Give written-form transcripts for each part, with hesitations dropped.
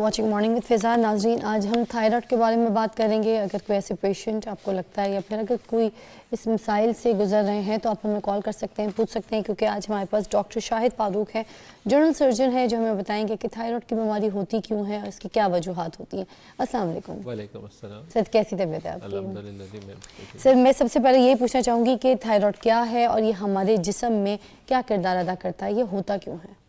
Watching morning with फिज़ा। नाजरीन, आज हम थायराइड के बारे में बात करेंगे। अगर कोई ऐसे पेशेंट आपको लगता है या फिर अगर कोई इस मसाइल से गुजर रहे हैं तो आप हमें कॉल कर सकते हैं, पूछ सकते हैं, क्योंकि आज हमारे पास डॉक्टर शाहिद फारूक है, जनरल सर्जन है, जो हमें बताएंगे कि थायराइड की बीमारी होती क्यों है और इसकी क्या वजूहात होती हैं। अस्सलाम वालेकुम। वालेकुम अस्सलाम। सर, कैसी तबीयत है आपकी? अल्हम्दुलिल्लाह। सर, मैं सबसे पहले ये पूछना चाहूँगी कि थायराइड क्या है और ये हमारे जिस्म में क्या किरदार अदा करता है, ये होता क्यों है?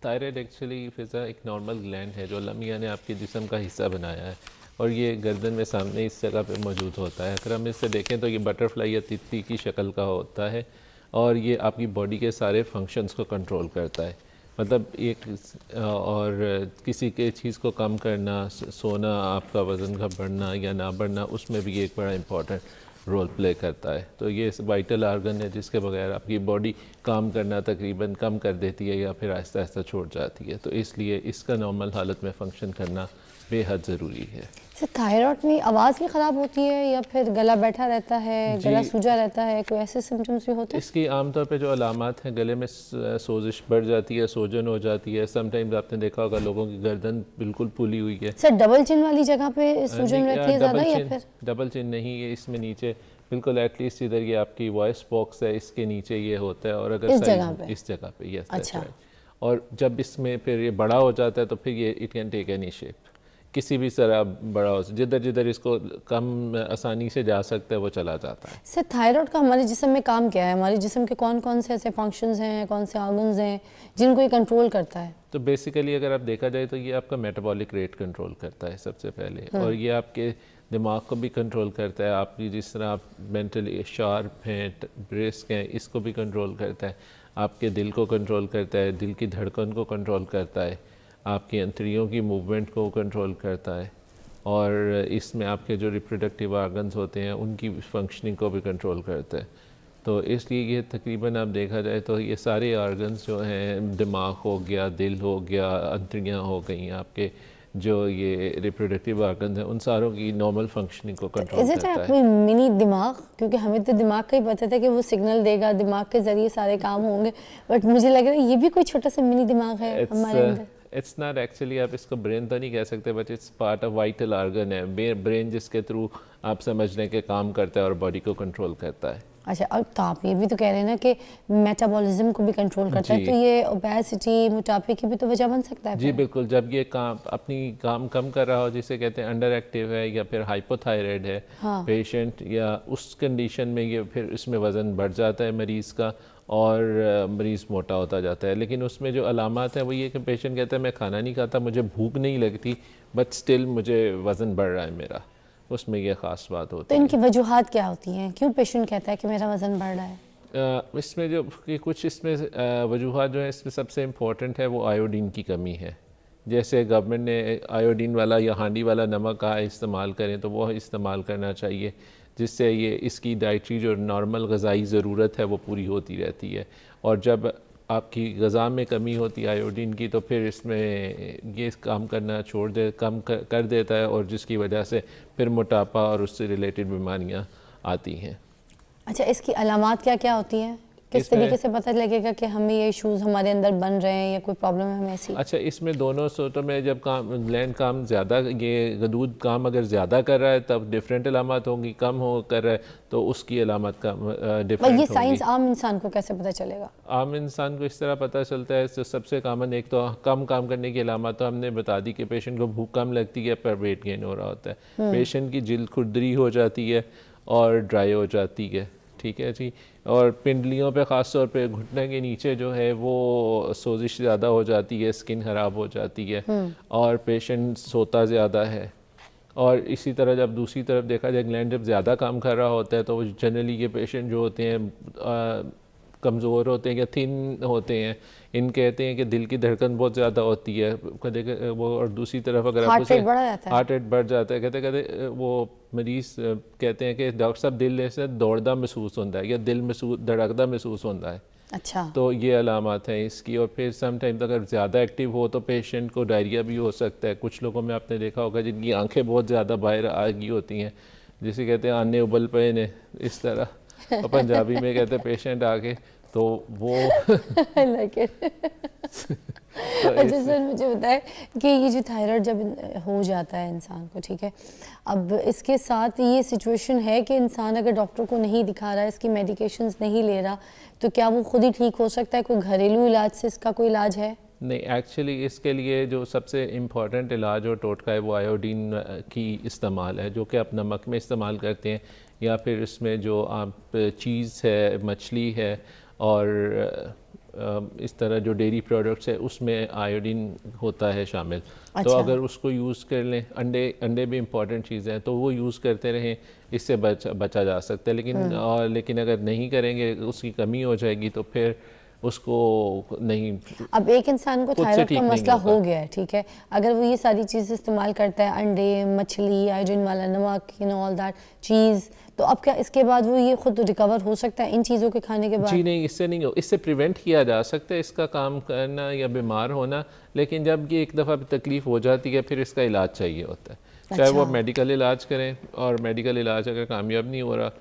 थायराइड एक्चुअली फिज़ा एक नॉर्मल ग्लैंड है जो अल्लाह मियां ने आपके जिस्म का हिस्सा बनाया है और ये गर्दन में सामने इस जगह पे मौजूद होता है। अगर हम इससे देखें तो ये बटरफ्लाई या तितली की शक्ल का होता है और ये आपकी बॉडी के सारे फंक्शंस को कंट्रोल करता है। मतलब एक और किसी के चीज़ को कम करना, सोना, आपका वज़न का बढ़ना या ना बढ़ना, उसमें भी एक बड़ा इंपॉर्टेंट रोल प्ले करता है। तो ये वाइटल आर्गन है जिसके बगैर आपकी बॉडी काम करना तकरीबन कम कर देती है या फिर आहिस्ता आहिस्ता छोड़ जाती है। तो इसलिए इसका नॉर्मल हालत में फ़ंक्शन करना बेहद ज़रूरी है। सर, थायराइड में आवाज़ भी ख़राब होती है या फिर गला बैठा रहता है, गला सूजा रहता है, कोई ऐसे सिम्टम्स भी होते हैं? इसकी आमतौर पे जो अलामात हैं, गले में सोजिश बढ़ जाती है, सोजन हो जाती है। समटाइम्स आपने देखा होगा लोगों की गर्दन बिल्कुल फूली हुई है। सर, डबल चिन वाली जगह पे सूजन रहती है ज़्यादा या फिर? डबल चिन नहीं, ये इसमें नीचे बिल्कुल एटलीस्ट इधर ये आपकी वॉइस बॉक्स है, इसके नीचे ये होता है। और अगर इस जगह पे यस, अच्छा। और जब इसमें फिर ये बड़ा हो जाता है तो फिर ये it can take any shape, किसी भी तरह बड़ा हो, जिधर जिधर इसको कम आसानी से जा सकता है वो चला जाता है। सर, थायराइड का हमारे जिस्म में काम क्या है? हमारे जिस्म के कौन कौन से ऐसे फंक्शंस हैं, कौन से ऑर्गन्स हैं जिनको ये कंट्रोल करता है? तो बेसिकली अगर आप देखा जाए तो ये आपका मेटाबॉलिक रेट कंट्रोल करता है सबसे पहले, और ये आपके दिमाग को भी कंट्रोल करता है। आपकी जिस तरह आप मेंटली शार्प हैं, ब्रिस्क हैं, इसको भी कंट्रोल करता है। आपके दिल को कंट्रोल करता है, दिल की धड़कन को कंट्रोल करता है, आपकी अंतड़ियों की मूवमेंट को कंट्रोल करता है, और इसमें आपके जो रिप्रोडक्टिव आर्गन्स होते हैं उनकी फंक्शनिंग को भी कंट्रोल करता है। तो इसलिए ये तकरीबन आप देखा जाए तो ये सारे आर्गन्स जो हैं, दिमाग हो गया, दिल हो गया, अंतड़ियाँ हो गई, आपके जो ये रिप्रोडक्टिव आर्गन्स हैं, उन सारों की नॉर्मल फंक्शनिंग को कंट्रोल करता है। कोई मिनी दिमाग? क्योंकि हमें तो दिमाग का ही पता था कि वो सिग्नल देगा, दिमाग के ज़रिए सारे काम होंगे, बट मुझे लग रहा है ये भी कोई छोटा सा मिनी दिमाग है हमारे अंदर। इट्स नॉट एक्चुअली, आप इसको ब्रेन तो नहीं कह सकते, but it's part of vital organ है। ब्रेन जिसके थ्रू आप समझने के काम करता है और बॉडी को कंट्रोल करता है। अच्छा, और तो आप ये भी तो कह रहे हैं ना कि मेटाबॉलिज्म को भी कंट्रोल करता है, तो ये ओबेसिटी, मोटापे की भी तो वजह बन सकता है? जी बिल्कुल, जब ये काम अपनी काम कम कर रहा हो, जिसे कहते हैं अंडर एक्टिव है या फिर हाइपोथायराइड है पेशेंट, या उस कंडीशन में ये फिर इसमें वज़न बढ़ जाता है मरीज़ का और मरीज़ मोटा होता जाता है। लेकिन उसमें जो अलामात हैं वो ये कि पेशेंट कहता है मैं खाना नहीं खाता, मुझे भूख नहीं लगती, बट स्टिल मुझे वज़न बढ़ रहा है मेरा, उसमें ये ख़ास बात होती है। तो इनकी वजूहात क्या होती हैं? क्यों पेशेंट कहता है कि मेरा वज़न बढ़ रहा है? इसमें जो कि कुछ इसमें वजूहात जो है, इसमें सबसे इम्पोर्टेंट है वो आयोडीन की कमी है। जैसे गवर्नमेंट ने आयोडीन वाला या हांडी वाला नमक का इस्तेमाल करें तो वो इस्तेमाल करना चाहिए, जिससे ये इसकी डाइटरी जो नॉर्मल ग़िज़ाई ज़रूरत है वो पूरी होती रहती है। और जब आपकी ग़िज़ा में कमी होती है आयोडीन की, तो फिर इसमें ये काम करना कम कर देता है, और जिसकी वजह से फिर मोटापा और उससे रिलेटेड बीमारियां आती हैं। अच्छा, इसकी अलामात क्या क्या होती हैं? किस तरीके से पता लगेगा कि हमें ये इश्यूज़ हमारे अंदर बन रहे हैं या कोई प्रॉब्लम है हमें ऐसी? अच्छा, इसमें दोनों सूरतों में जब ग्लैंड काम ज़्यादा, ये गदूद काम अगर ज़्यादा कर रहा है तब डिफरेंट अलामत होंगी, कम हो कर रहा है तो उसकी अलामत का डिफरेंट होंगी। ये साइंस आम इंसान को कैसे पता चलेगा? आम इंसान को इस तरह पता चलता है, तो सबसे कॉमन एक तो कम काम करने की अलामत तो हमने बता दी कि पेशेंट को भूख कम लगती है पर वेट गेन हो रहा होता है। पेशेंट की जिल्द खुरदरी हो जाती है और ड्राई हो जाती है, ठीक है जी। और पिंडलियों पे ख़ास तौर पे घुटने के नीचे जो है वो सोजिश ज़्यादा हो जाती है, स्किन ख़राब हो जाती है, और पेशेंट सोता ज़्यादा है। और इसी तरह जब दूसरी तरफ देखा जाए, ग्लैंड जब ज़्यादा काम कर रहा होता है तो जनरली ये पेशेंट जो होते हैं कमज़ोर होते हैं या थिन होते हैं। इन कहते हैं कि दिल की धड़कन बहुत ज़्यादा होती है कदे वो, और दूसरी तरफ अगर हार्ट रेट बढ़ जाता है, कहते कहते वो मरीज़ कहते हैं कि डॉक्टर साहब दिल से दौड़दा महसूस होता है या दिल धड़कदा महसूस होता है। अच्छा, तो ये अलामत हैं इसकी। और फिर समटाइम्स अगर ज़्यादा एक्टिव हो तो पेशेंट को डायरिया भी हो सकता है। कुछ लोगों में आपने देखा होगा जिनकी आंखें बहुत ज़्यादा बाहर आ गई होती हैं, जिसे कहते हैं आने उबल पे ने, इस तरह और पंजाबी में कहते हैं पेशेंट आके, तो वो तो अच्छा सर, मुझे बताएं कि ये जो थायराइड जब हो जाता है इंसान को, ठीक है, अब इसके साथ ये सिचुएशन है कि इंसान अगर डॉक्टर को नहीं दिखा रहा है, इसकी मेडिकेशंस नहीं ले रहा, तो क्या वो खुद ही ठीक हो सकता है? कोई घरेलू इलाज से इसका कोई इलाज है? नहीं, एक्चुअली इसके लिए जो सबसे इम्पॉर्टेंट इलाज और टोटका है वो आयोडीन की इस्तेमाल है, जो कि आप नमक में इस्तेमाल करते हैं, या फिर इसमें जो आप चीज़ है, मछली है, और इस तरह जो डेयरी प्रोडक्ट्स है उसमें आयोडीन होता है शामिल। तो अच्छा। अगर उसको यूज़ कर लें, अंडे भी इम्पॉर्टेंट चीज़ है, तो वो यूज़ करते रहें, इससे बचा जा सकता है। लेकिन अगर नहीं करेंगे, उसकी कमी हो जाएगी, तो फिर उसको नहीं, अब एक इंसान को खुद से थायराइड ठीक का नहीं मसला होगा। हो गया है, ठीक है, अगर वो ये सारी चीज़ इस्तेमाल करता है, अंडे, मछली, आयोडीन वाला नमक, ऑल दैट चीज़, तो अब क्या इसके बाद वो ये खुद रिकवर हो सकता है इन चीज़ों के खाने के बाद? जी नहीं, इससे नहीं हो, इससे प्रिवेंट किया जा सकता है इसका काम करना या बीमार होना, लेकिन जब ये एक दफ़ा तकलीफ़ हो जाती है फिर इसका इलाज चाहिए होता है। चाहे वो अच्छा। मेडिकल इलाज करें, और मेडिकल इलाज अगर कामयाब नहीं हो रहा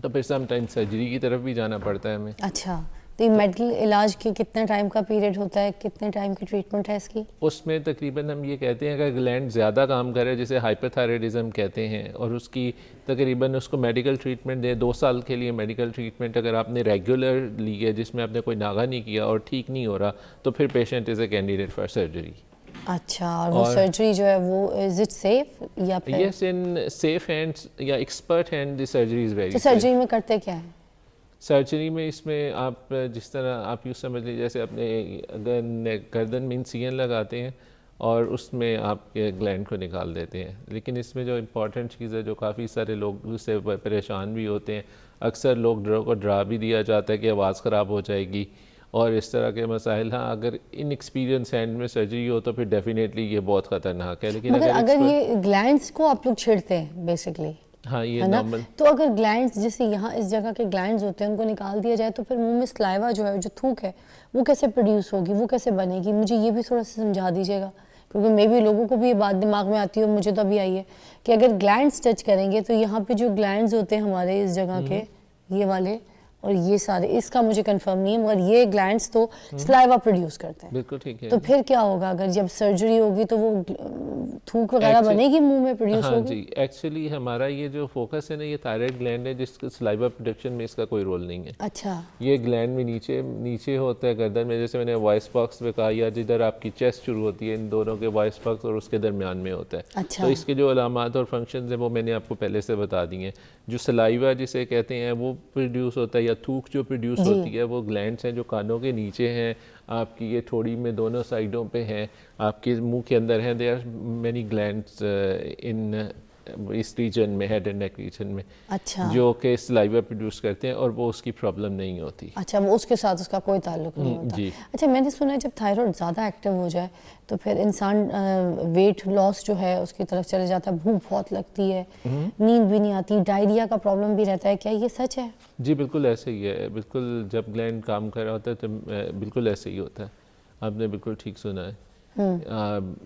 तो फिर सम टाइम सर्जरी की तरफ भी जाना पड़ता है हमें। अच्छा, तो ये मेडिकल इलाज के कितने टाइम का पीरियड होता है, कितने टाइम की ट्रीटमेंट है इसकी? उसमें तकरीबन हम ये कहते हैं अगर ग्लैंड ज़्यादा काम करे, जिसे हाइपरथायराइडिज्म कहते हैं, और उसकी तकरीबन उसको मेडिकल ट्रीटमेंट दे 2 साल के लिए मेडिकल ट्रीटमेंट अगर आपने रेगुलर ली है, जिसमें आपने कोई नागा नहीं किया और ठीक नहीं हो रहा, तो फिर patient is a candidate for surgery. अच्छा, और वो सर्जरी जो है वो इज इट सेफ या फिर? यस, इन सेफ हैंड्स या expert hand the surgery is very तो सेफ। सर्जरी में करते क्या है? सर्जरी में इसमें आप जिस तरह आप यूँ समझ लीजिए, जैसे अपने गर्दन में इंसिजन लगाते हैं और उसमें आप ग्लैंड को निकाल देते हैं। लेकिन इसमें जो इम्पॉर्टेंट चीज़ है, जो काफ़ी सारे लोग उससे परेशान भी होते हैं, अक्सर लोग को डरा भी दिया जाता है कि आवाज़ ख़राब हो जाएगी और इस तरह के मसाइल। हाँ, अगर इन एक्सपीरियंस हैंड में सर्जरी हो तो फिर डेफिनेटली ये बहुत ख़तरनाक है। लेकिन मगर अगर expert- ये ग्लैंड्स को आप लोग छेड़ते हैं बेसिकली, हाँ, ये है ना, नॉर्मल। तो अगर ग्लैंड्स जैसे यहाँ इस जगह के ग्लैंड्स होते हैं उनको निकाल दिया जाए, तो फिर मुंह में सलाइवा जो है, जो थूक है, वो कैसे प्रोड्यूस होगी, वो कैसे बनेगी? मुझे ये भी थोड़ा सा समझा दीजिएगा, क्योंकि मे भी लोगों को भी ये बात दिमाग में आती है, और मुझे तो अभी आई है कि अगर ग्लैंड्स टच करेंगे तो यहाँ पे जो ग्लैंड्स होते हैं हमारे इस जगह के, ये वाले और ये सारे, इसका मुझे कंफर्म नहीं है, मगर ये ग्लैंड्स तो सलाइवा प्रोड्यूस करते हैं। बिल्कुल ठीक है। तो फिर क्या होगा अगर जब सर्जरी होगी, तो वो थूक वगैरह Actually- बनेगी मुंह में, प्रोड्यूस हाँ होगी? जी, एक्चुअली हमारा ये जो फोकस है ना, ये थायराइड ग्लैंड है, जिसका सलाइवा प्रोडक्शन में इसका कोई रोल नहीं है। अच्छा। ये ग्लैंड में नीचे नीचे होता है गर्दन में, जैसे मैंने वॉइस बॉक्स में कहा, या जिधर आपकी चेस्ट शुरू होती है, इन दोनों के वॉइस बॉक्स और उसके दरमियान में होता है। अच्छा। तो इसके जो अलामात और फंक्शंस हैं वो मैंने आपको पहले से बता दिए हैं। जो सलाइवा जिसे कहते हैं वो प्रोड्यूस होता है, या थूक जो प्रोड्यूस होती है, वो ग्लैंड्स हैं जो कानों के नीचे हैं, आपकी ये थोड़ी में दोनों साइडों पे हैं, आपके मुंह के अंदर हैं। There are many glands in इस रीजन में, हेड एंड नेक रीजन में, अच्छा। जो कि सलाइवा प्रोड्यूस करते हैं, और वो उसकी प्रॉब्लम नहीं होती। अच्छा, वो उसके साथ उसका कोई ताल्लुक नहीं होता। जी। अच्छा, मैंने सुना है जब थायराइड ज़्यादा एक्टिव हो जाए तो फिर इंसान वेट लॉस जो है उसकी तरफ चले जाता है, भूख बहुत लगती है, नींद भी नहीं आती, डायरिया का प्रॉब्लम भी रहता है, क्या ये सच है? जी बिल्कुल ऐसे ही है। बिल्कुल जब ग्लैंड काम कर रहा होता है तो बिल्कुल ऐसे ही होता है। आपने बिल्कुल ठीक सुना है।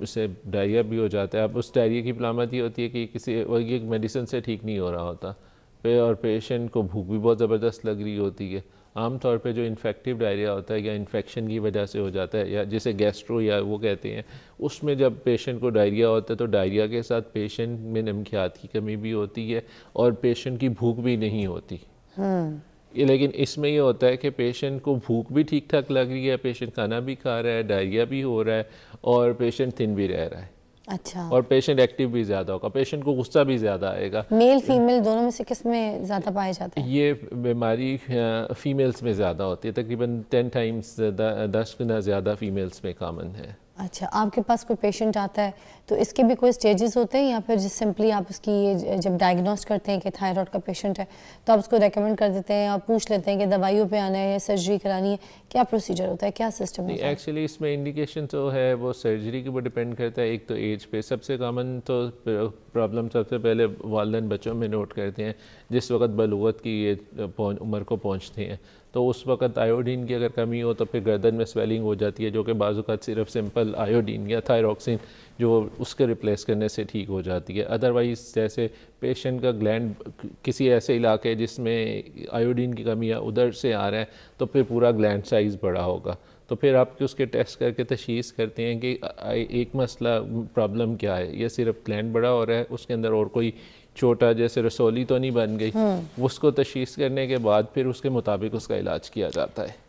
उससे डायरिया भी हो जाता है। अब उस डायरिया की अलामत ये होती है कि किसी और ये मेडिसिन से ठीक नहीं हो रहा होता और पेशेंट को भूख भी बहुत ज़बरदस्त लग रही होती है। आम तौर पे जो इन्फेक्टिव डायरिया होता है या इन्फेक्शन की वजह से हो जाता है, या जिसे गैस्ट्रो या वो कहते हैं, उसमें जब पेशेंट को डायरिया होता है तो डायरिया के साथ पेशेंट में नमकियात की कमी भी होती है और पेशेंट की भूख भी नहीं होती। लेकिन इसमें ये होता है कि पेशेंट को भूख भी ठीक ठाक लग रही है, पेशेंट खाना भी खा रहा है, डायरिया भी हो रहा है और पेशेंट थिन भी रह रहा है। अच्छा। और पेशेंट एक्टिव भी ज़्यादा होगा, पेशेंट को गुस्सा भी ज़्यादा आएगा। मेल फीमेल दोनों में से किस में ज़्यादा पाए जाते हैं? ये बीमारी फीमेल्स में ज़्यादा होती है, तकरीबन 10 टाइम्स 10 गुना ज़्यादा फीमेल्स में कॉमन है। अच्छा, आपके पास कोई पेशेंट आता है तो इसके भी कोई स्टेजेस होते हैं, या फिर जिस सिंपली आप उसकी ये जब डायग्नोस्ट करते हैं कि थायराइड का पेशेंट है तो आप उसको रेकमेंड कर देते हैं, आप पूछ लेते हैं कि दवाइयों पे आना है या सर्जरी करानी है, क्या प्रोसीजर होता है, क्या सिस्टम होता है? एक्चुअली इसमें इंडिकेशन तो है वो सर्जरी के ऊपर डिपेंड करता है। एक तो एज पे सबसे कॉमन तो प्रॉब्लम सबसे पहले वालिदैन बच्चों में नोट करते हैं जिस वक्त बलूगत की ये उम्र को पहुँचते हैं, तो उस वक्त आयोडीन की अगर कमी हो तो फिर गर्दन में स्वेलिंग हो जाती है, जो कि बाज़ औक़ात सिर्फ सिंपल आयोडीन या थायरॉक्सिन जो उसके रिप्लेस करने से ठीक हो जाती है। अदरवाइज़ जैसे पेशेंट का ग्लैंड किसी ऐसे इलाके जिसमें आयोडीन की कमी है उधर से आ रहा है तो फिर पूरा ग्लैंड साइज़ बड़ा होगा, तो फिर आपके उसके टेस्ट करके तशखीस करते हैं कि एक मसला प्रॉब्लम क्या है, ये सिर्फ ग्लैंड बड़ा हो रहा है, उसके अंदर और कोई छोटा जैसे रसोली तो नहीं बन गई, उसको तशखीस करने के बाद फिर उसके मुताबिक उसका इलाज किया जाता है।